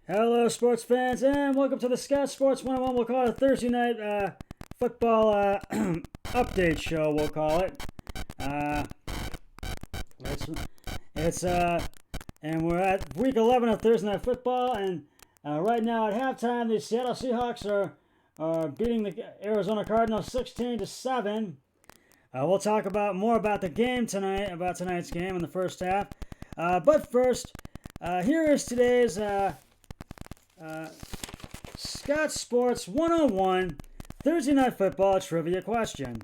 Hello, sports fans, and welcome to the Scout Sports 101. We'll call it a Thursday night football update show. We'll call it. Uh, it's and we're at week 11 of Thursday night football, and right now at halftime, the Seattle Seahawks are beating the Arizona Cardinals 16-7. We'll talk about more about the game tonight, about tonight's game in the first half. But first, here is today's. Scott Sports 101 Thursday Night Football Trivia question.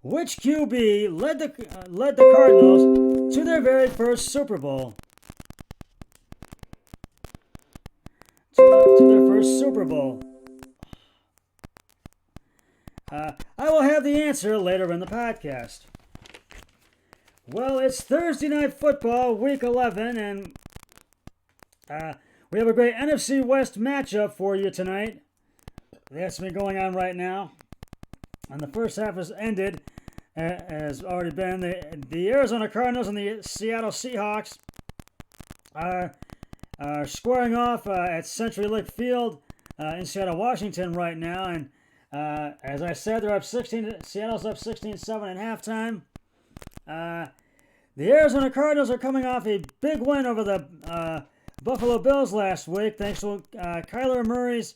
Which QB led the Cardinals to their very first Super Bowl? To their first Super Bowl. I will have the answer later in the podcast. Well, it's Thursday Night Football, Week 11, and we have a great NFC West matchup for you tonight. That's been going on right now. And the first half has ended, has already been. The Arizona Cardinals and the Seattle Seahawks are squaring off at CenturyLink Field in Seattle, Washington right now. And as I said, they're up 16. Seattle's up 16-7 at halftime. The Arizona Cardinals are coming off a big win over the Buffalo Bills last week, thanks to Kyler Murray's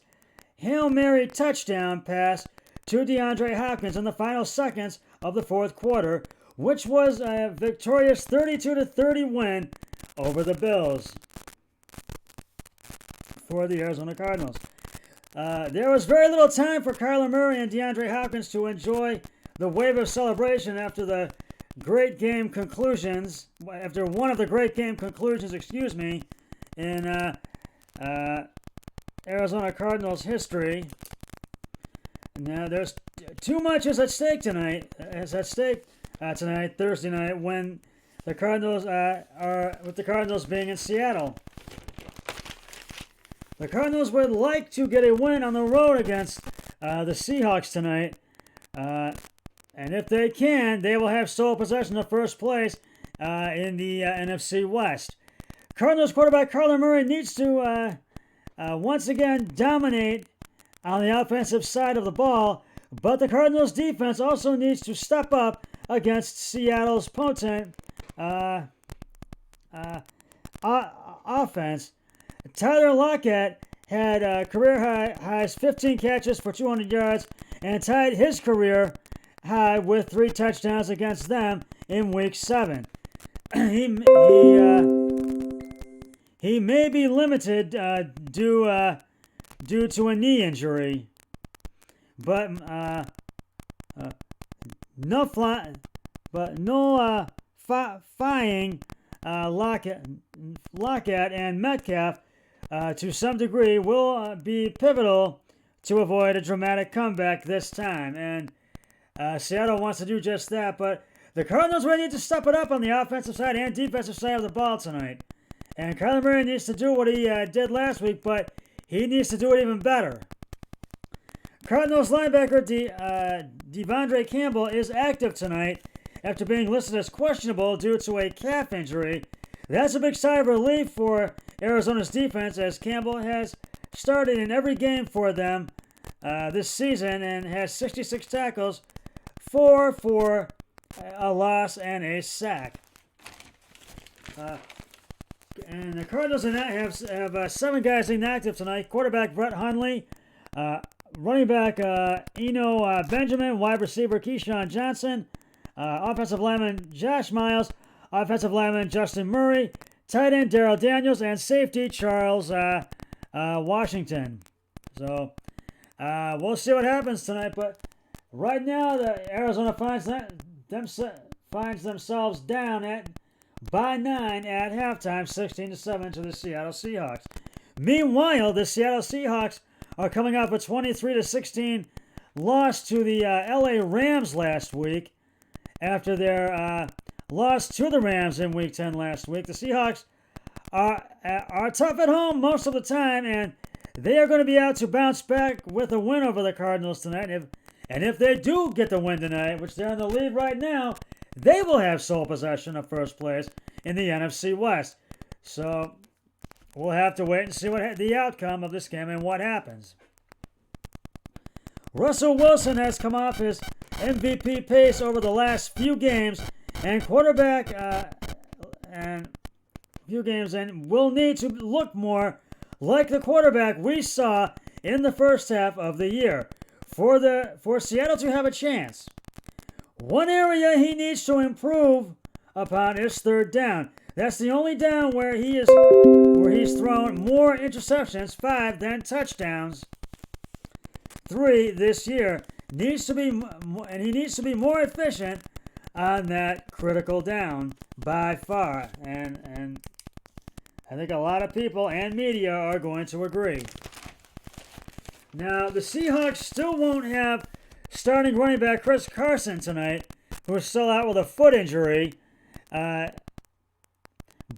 Hail Mary touchdown pass to DeAndre Hopkins in the final seconds of the fourth quarter, which was a victorious 32-30 win over the Bills for the Arizona Cardinals. There was very little time for Kyler Murray and DeAndre Hopkins to enjoy the wave of celebration after the great game conclusions, after one of the great game conclusions, in Arizona Cardinals history. Now, there's too much is at stake tonight. Tonight, Thursday night, when the Cardinals with the Cardinals being in Seattle. The Cardinals would like to get a win on the road against the Seahawks tonight, and if they can, they will have sole possession of first place in the NFC West. Cardinals quarterback Kyler Murray needs to once again dominate on the offensive side of the ball, but the Cardinals defense also needs to step up against Seattle's potent offense. Tyler Lockett had career highs 15 catches for 200 yards and tied his career high with 3 touchdowns against them in Week 7. He may be limited due to a knee injury, but no fying Lockett and Metcalf to some degree will be pivotal to avoid a dramatic comeback this time, and Seattle wants to do just that. But the Cardinals will need to step it up on the offensive side and defensive side of the ball tonight. And Kyler Murray needs to do what he did last week, but he needs to do it even better. Cardinals linebacker Devondre Campbell is active tonight after being listed as questionable due to a calf injury. That's a big sigh of relief for Arizona's defense, as Campbell has started in every game for them this season and has 66 tackles, 4 for a loss and a sack. And the Cardinals have 7 guys inactive tonight. Quarterback Brett Hundley, running back Eno Benjamin, wide receiver Keyshawn Johnson, offensive lineman Josh Miles, offensive lineman Justin Murray, tight end Daryl Daniels, and safety Charles Washington. So we'll see what happens tonight. But right now, the Arizona finds themselves down by 9 at halftime, 16-7 to the Seattle Seahawks. Meanwhile, the Seattle Seahawks are coming off a 23-16 loss to the LA Rams last week after their loss to the Rams in Week 10 last week. The Seahawks are tough at home most of the time, and they are going to be out to bounce back with a win over the Cardinals tonight. And if they do get the win tonight, which they're in the lead right now, they will have sole possession of first place in the NFC West. So we'll have to wait and see what the outcome of this game and what happens. Russell Wilson has come off his MVP pace over the last few games and and will need to look more like the quarterback we saw in the first half of the year for Seattle to have a chance. One area he needs to improve upon is third down. That's the only down where he's thrown more interceptions, 5 than touchdowns, 3 this year. He needs to be more efficient on that critical down by far. And I think a lot of people and media are going to agree. Now, the Seahawks still won't have starting running back Chris Carson tonight, who is still out with a foot injury.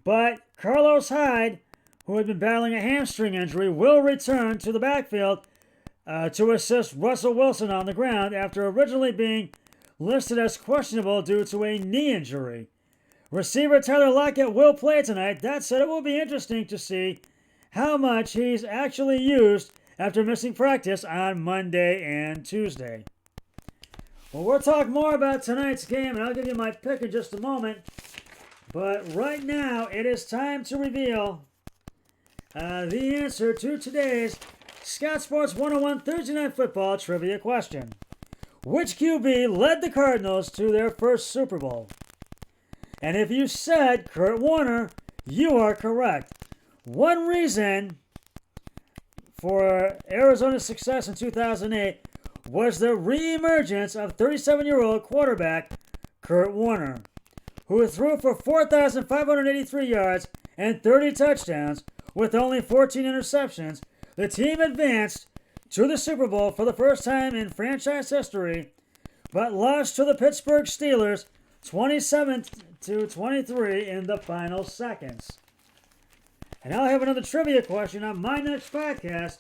But Carlos Hyde, who had been battling a hamstring injury, will return to the backfield to assist Russell Wilson on the ground after originally being listed as questionable due to a knee injury. Receiver Tyler Lockett will play tonight. That said, it will be interesting to see how much he's actually used after missing practice on Monday and Tuesday. Well, we'll talk more about tonight's game, and I'll give you my pick in just a moment. But right now, it is time to reveal the answer to today's Scott Sports 101 Thursday Night Football trivia question. Which QB led the Cardinals to their first Super Bowl? And if you said Kurt Warner, you are correct. One reason for Arizona's success in 2008 was the re-emergence of 37-year-old quarterback Kurt Warner, who threw for 4,583 yards and 30 touchdowns with only 14 interceptions. The team advanced to the Super Bowl for the first time in franchise history, but lost to the Pittsburgh Steelers 27-23 in the final seconds. And I'll have another trivia question on my next podcast,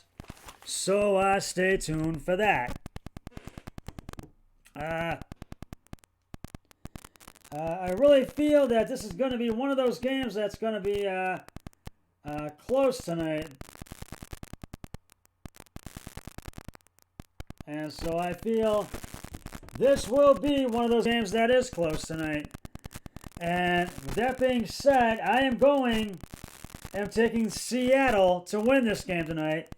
so stay tuned for that. I really feel that this is going to be one of those games that's going to be close tonight. And so I feel this will be one of those games that is close tonight. And with that being said, I am taking Seattle to win this game tonight.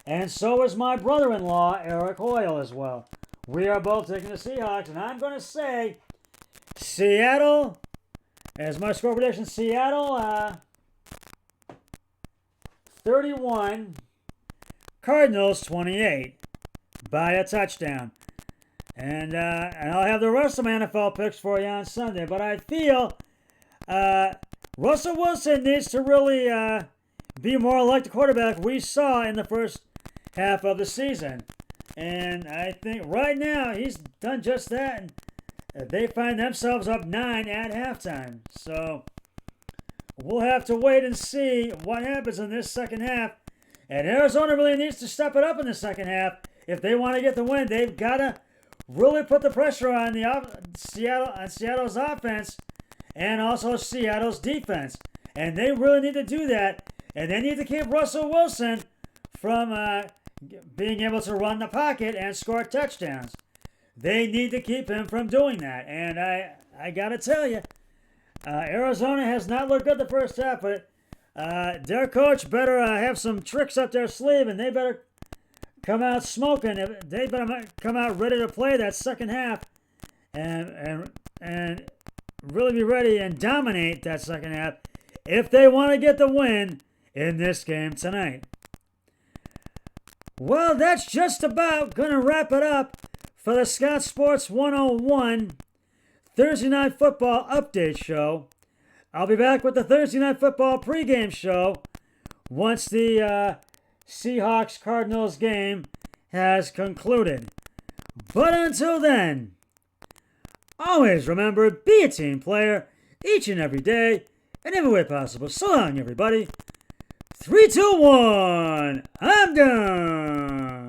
And so is my brother-in-law, Eric Hoyle, as well. We are both taking the Seahawks, and I'm going to say Seattle, as my score prediction, Seattle 31, Cardinals 28 by a touchdown. And I'll have the rest of my NFL picks for you on Sunday. But I feel Russell Wilson needs to really be more like the quarterback we saw in the first half of the season. And I think right now he's done just that. And they find themselves up 9 at halftime. So we'll have to wait and see what happens in this second half. And Arizona really needs to step it up in the second half. If they want to get the win, they've got to really put the pressure on Seattle's offense and also Seattle's defense. And they really need to do that. And they need to keep Russell Wilson from being able to run the pocket and score touchdowns. They need to keep him from doing that. And I got to tell you, Arizona has not looked good the first half, but their coach better have some tricks up their sleeve, and they better come out smoking. They better come out ready to play that second half and really be ready and dominate that second half if they want to get the win in this game tonight. Well, that's just about going to wrap it up for the Scott Sports 101 Thursday Night Football Update Show. I'll be back with the Thursday Night Football pregame show once the Seahawks-Cardinals game has concluded. But until then, always remember, be a team player each and every day and every way possible. So long, everybody. 3, 2, 1, I'm done.